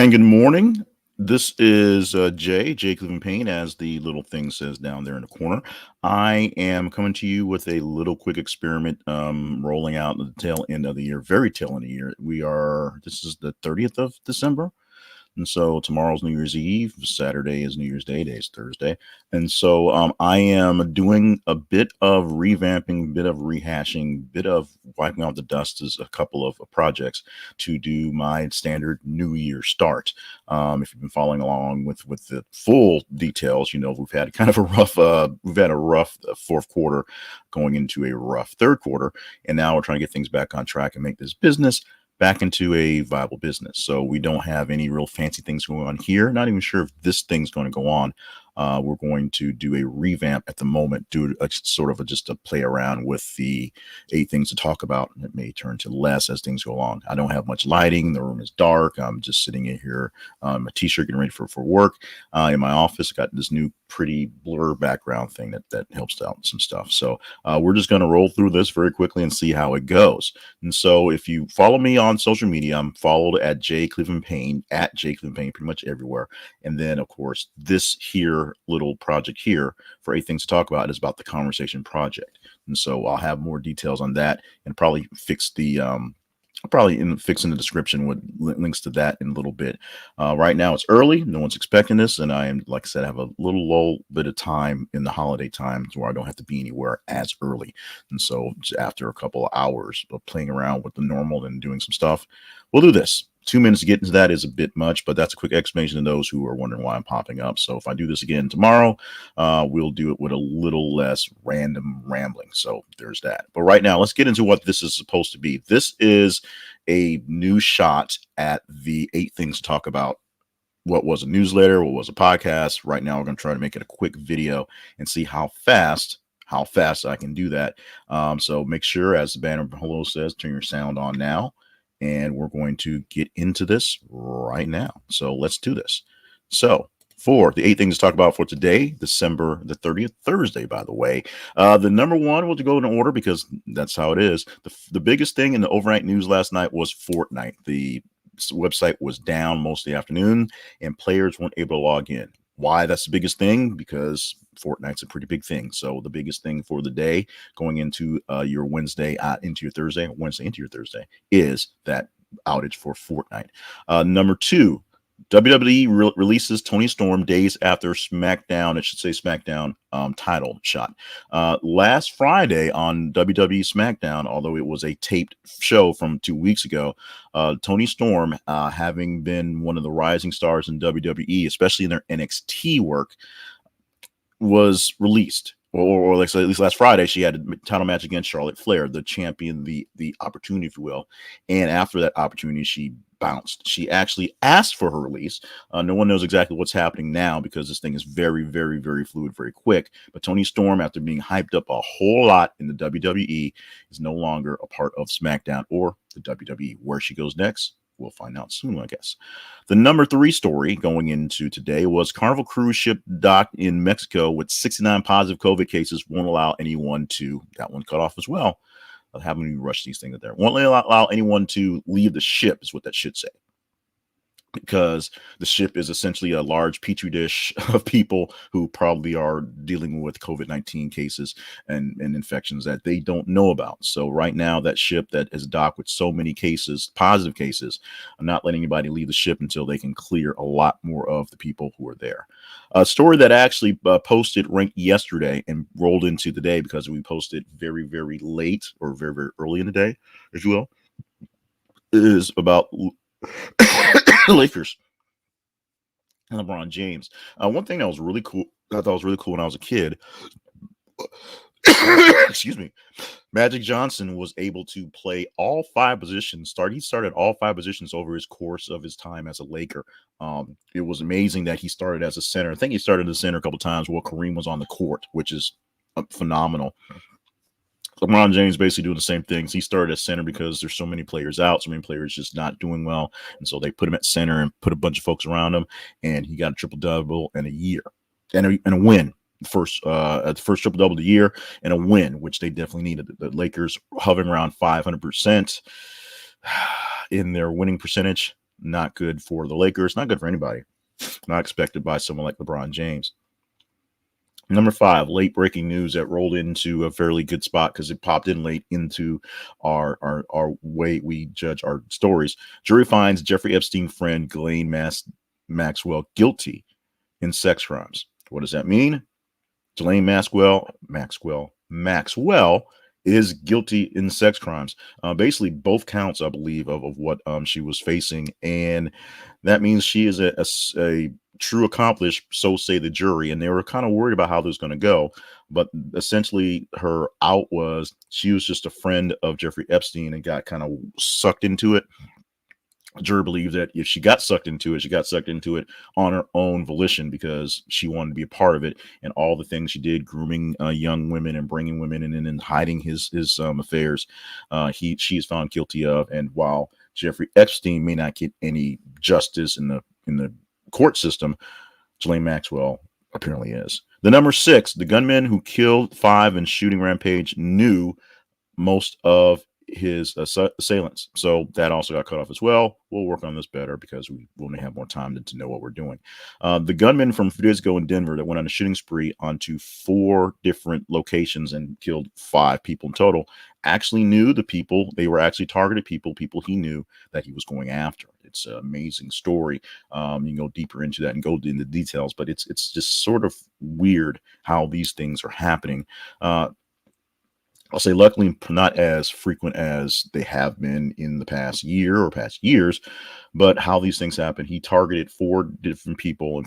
And good morning. This is Jay Cleveland Payne, as the little thing says down there in the corner. I am coming to you with a little quick experiment rolling out the tail end of the year, very tail end of the year. This is the 30th of December. And so tomorrow's New Year's Eve. Saturday is New Year's Day. Today's Thursday. And so I am doing a bit of revamping, bit of rehashing, bit of wiping out the dust as a couple of projects to do my standard New Year start. If you've been following along with the full details, you know we've had kind of a rough fourth quarter going into a rough third quarter, and now we're trying to get things back on track and make this business back into a viable business. So we don't have any real fancy things going on here. Not even sure if this thing's going to go on. We're going to do a revamp at the moment, do a sort of just a play around with the 8 things to talk about. It may turn to less as things go along. I don't have much lighting. The room is dark. I'm just sitting in here, a t-shirt, getting ready for work. In my office, got this new pretty blur background thing that helps out some stuff. So we're just going to roll through this very quickly and see how it goes. And so if you follow me on social media, I'm followed at J Cleveland Payne, at J Cleveland Payne, pretty much everywhere. And then of course this here little project here for 8 things to talk about is about the conversation project. And so I'll have more details on that and probably fix the fix in the description with links to that in a little bit. Right now it's early. No one's expecting this. And I am, like I said, I have a little lull bit of time in the holiday time where I don't have to be anywhere as early. And so after a couple of hours of playing around with the normal and doing some stuff, we'll do this. 2 minutes to get into that is a bit much, but that's a quick explanation to those who are wondering why I'm popping up. So if I do this again tomorrow, we'll do it with a little less random rambling. So there's that. But right now, let's get into what this is supposed to be. This is a new shot at the 8 things to talk about. What was a newsletter? What was a podcast? Right now, we're going to try to make it a quick video and see how fast I can do that. So make sure, as the banner below says, turn your sound on now. And we're going to get into this right now. So let's do this. So for the 8 things to talk about for today, December the 30th, Thursday, by the way, the number one, we'll go in order because that's how it is. The biggest thing in the overnight news last night was Fortnite. The website was down most of the afternoon and players weren't able to log in. Why that's the biggest thing? Because Fortnite's a pretty big thing. So the biggest thing for the day going into your Wednesday into your Thursday is that outage for Fortnite. Number 2, WWE releases Toni Storm days after SmackDown, it should say SmackDown title shot. Last Friday on WWE SmackDown, although it was a taped show from 2 weeks ago, Toni Storm, having been one of the rising stars in WWE, especially in their NXT work, was released. Or like, so at least last Friday, she had a title match against Charlotte Flair, the champion, the opportunity, if you will. And after that opportunity, she bounced. She actually asked for her release. No one knows exactly what's happening now because this thing is very, very, very fluid, very quick. But Toni Storm, after being hyped up a whole lot in the WWE, is no longer a part of SmackDown or the WWE. Where she goes next, we'll find out soon, I guess. The number 3 story going into today was Carnival cruise ship docked in Mexico with 69 positive COVID cases won't allow anyone to, that one cut off as well. Having to rush these things there. Won't allow anyone to leave the ship is what that should say. Because the ship is essentially a large petri dish of people who probably are dealing with COVID-19 cases and infections that they don't know about. So right now, that ship that is docked with so many cases, positive cases, are not letting anybody leave the ship until they can clear a lot more of the people who are there. A story that actually posted ranked yesterday and rolled into today because we posted very, very late or very, very early in the day, if you will, is about Lakers and LeBron James. One thing that was really cool, I thought was really cool when I was a kid, excuse me, Magic Johnson was able to play all 5 positions. He started all 5 positions over his course of his time as a Laker. It was amazing that he started as a center. I think he started as a center a couple of times while Kareem was on the court, which is phenomenal. LeBron James basically doing the same things. He started as center because there's so many players out, so many players just not doing well. And so they put him at center and put a bunch of folks around him. And he got a triple-double in a year and a win. The first triple-double of the year and a win, which they definitely needed. The Lakers hovering around 500% in their winning percentage. Not good for the Lakers. Not good for anybody. Not expected by someone like LeBron James. Number five, late breaking news that rolled into a fairly good spot because it popped in late into our way we judge our stories. Jury finds Jeffrey Epstein friend Ghislaine Maxwell guilty in sex crimes. What does that mean? Ghislaine Maxwell is guilty in sex crimes. Basically, both counts, I believe, of what she was facing, and that means she is a true accomplice. So say the jury, and they were kind of worried about how this was going to go. But essentially, her out was she was just a friend of Jeffrey Epstein and got kind of sucked into it. Jury believed that if she got sucked into it, she got sucked into it on her own volition because she wanted to be a part of it, and all the things she did, grooming young women and bringing women in and hiding his affairs, she is found guilty of. And while Jeffrey Epstein may not get any justice in the court system, Ghislaine Maxwell apparently is. The number six, the gunman who killed 5 in shooting rampage knew most of his assailants. So that also got cut off as well. We'll work on this better because we will have more time to know what we're doing. The gunman from a few days ago in Denver that went on a shooting spree onto 4 different locations and killed 5 people in total actually knew the people. They were actually targeted people he knew that he was going after. It's an amazing story. You can go deeper into that and go into details, but it's just sort of weird how these things are happening. I'll say luckily not as frequent as they have been in the past year or past years, but how these things happen. He targeted 4 different people in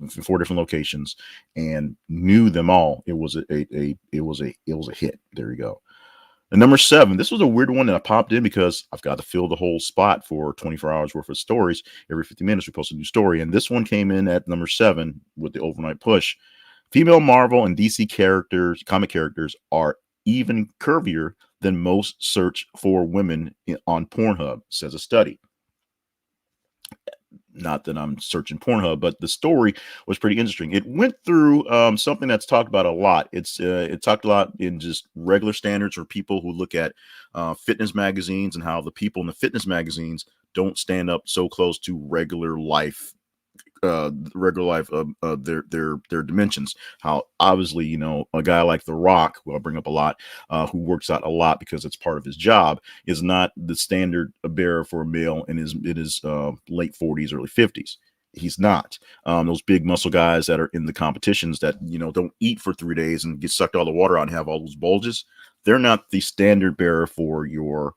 4 different locations and knew them all. It was a hit. There you go. And number 7, this was a weird one that I popped in because I've got to fill the whole spot for 24 hours worth of stories. Every 50 minutes we post a new story, and this one came in at number 7 with the overnight push. Female Marvel and DC comic characters are even curvier than most search for women on Pornhub, says a study. Not that I'm searching Pornhub, but the story was pretty interesting. It went through something that's talked about a lot. It talked a lot in just regular standards for people who look at fitness magazines and how the people in the fitness magazines don't stand up so close to regular life their dimensions. How obviously, a guy like The Rock, who I bring up a lot, who works out a lot because it's part of his job, is not the standard bearer for a male in his late 40s, early 50s. He's not. Those big muscle guys that are in the competitions that don't eat for 3 days and get sucked all the water out and have all those bulges. They're not the standard bearer for your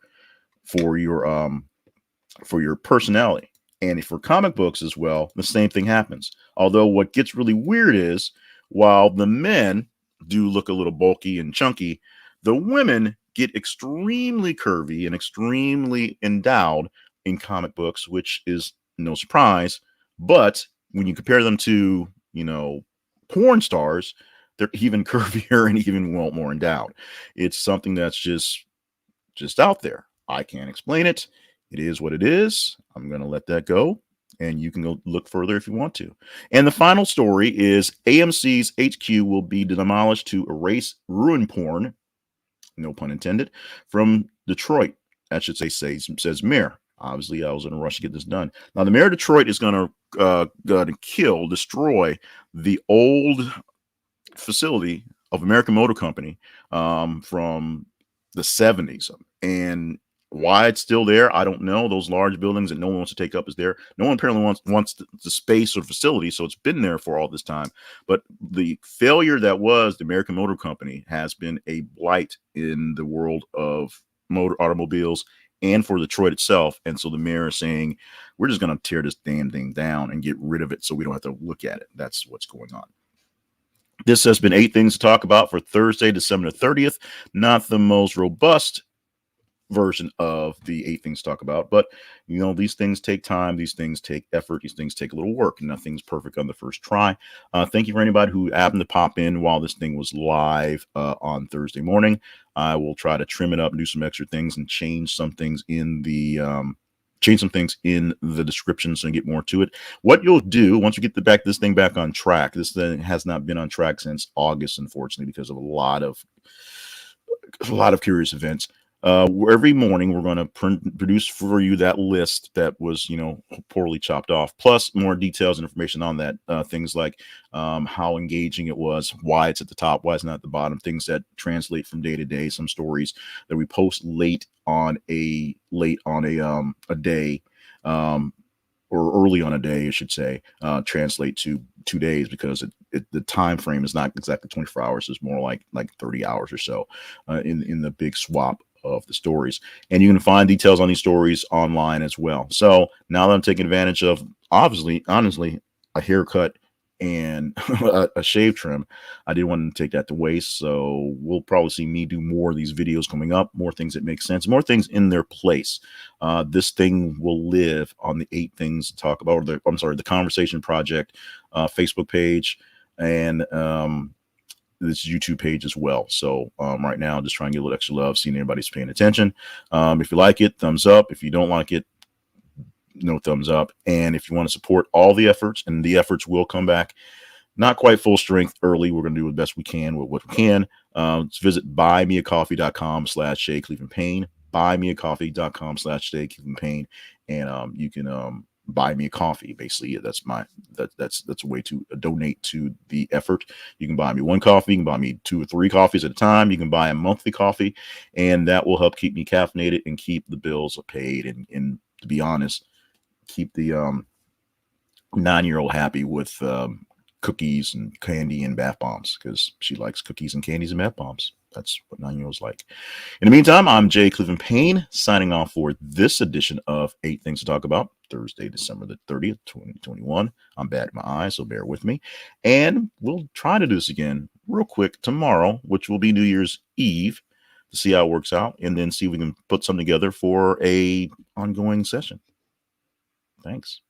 personality. And for comic books as well, the same thing happens. Although what gets really weird is while the men do look a little bulky and chunky, the women get extremely curvy and extremely endowed in comic books, which is no surprise. But when you compare them to, porn stars, they're even curvier and even more endowed. It's something that's just out there. I can't explain it. It is what it is. I'm going to let that go, and you can go look further if you want to. And the final story is AMC's HQ will be demolished to erase ruin porn, no pun intended, from Detroit. That should says mayor. Obviously, I was in a rush to get this done. Now, the mayor of Detroit is going to destroy the old facility of American Motor Company from the 70s. And why it's still there, I don't know. Those large buildings that no one wants to take up is there. No one apparently wants the space or facility, so it's been there for all this time. But the failure that was the American Motor Company has been a blight in the world of automobiles and for Detroit itself. And so the mayor is saying, we're just going to tear this damn thing down and get rid of it so we don't have to look at it. That's what's going on. This has been 8 things to talk about for Thursday, December 30th. Not the most robust version of the 8 things to talk about, but these things take time, these things take effort, these things take a little work. Nothing's perfect on the first try. Thank you for anybody who happened to pop in while this thing was live on Thursday morning. I will try to trim it up, do some extra things, and change some things in the description so you get more to it. What you'll do once we get this thing back on track, this thing has not been on track since August, unfortunately, because of a lot of curious events. Every morning we're going to produce for you that list that was, poorly chopped off, plus more details and information on that. Things like how engaging it was, why it's at the top, why it's not at the bottom, things that translate from day to day, some stories that we post late on a day. Um, or early on a day, I should say, translate to 2 days, because the time frame is not exactly 24 hours. It's more like 30 hours or so in the big swap of the stories. And you can find details on these stories online as well. So now that I'm taking advantage of, obviously, honestly, a haircut and a shave trim, I didn't want to take that to waste. So we'll probably see me do more of these videos coming up, more things that make sense, more things in their place. This thing will live on the 8 Things to Talk About, or the Conversation Project Facebook page, and this YouTube page as well. So right now, just trying to get a little extra love, seeing everybody's paying attention. If you like it, thumbs up. If you don't like it, no thumbs up. And if you want to support all the efforts, and the efforts will come back, not quite full strength early. We're going to do the best we can with what we can. Let's visit buymeacoffee.com/Shay Cleveland Payne, buymeacoffee.com/Shay Cleveland Payne. And you can buy me a coffee. Basically, that's a way to donate to the effort. You can buy me one coffee. You can buy me 2 or 3 coffees at a time. You can buy a monthly coffee, and that will help keep me caffeinated and keep the bills paid. And to be honest, keep the 9-year-old happy with cookies and candy and bath bombs, because she likes cookies and candies and bath bombs. That's what 9-year-olds like. In the meantime, I'm Jay Cleveland Payne, signing off for this edition of 8 Things to Talk About, Thursday, December the 30th, 2021. I'm bad at my eyes, so bear with me. And we'll try to do this again real quick tomorrow, which will be New Year's Eve, to see how it works out, and then see if we can put something together for a ongoing session. Thanks.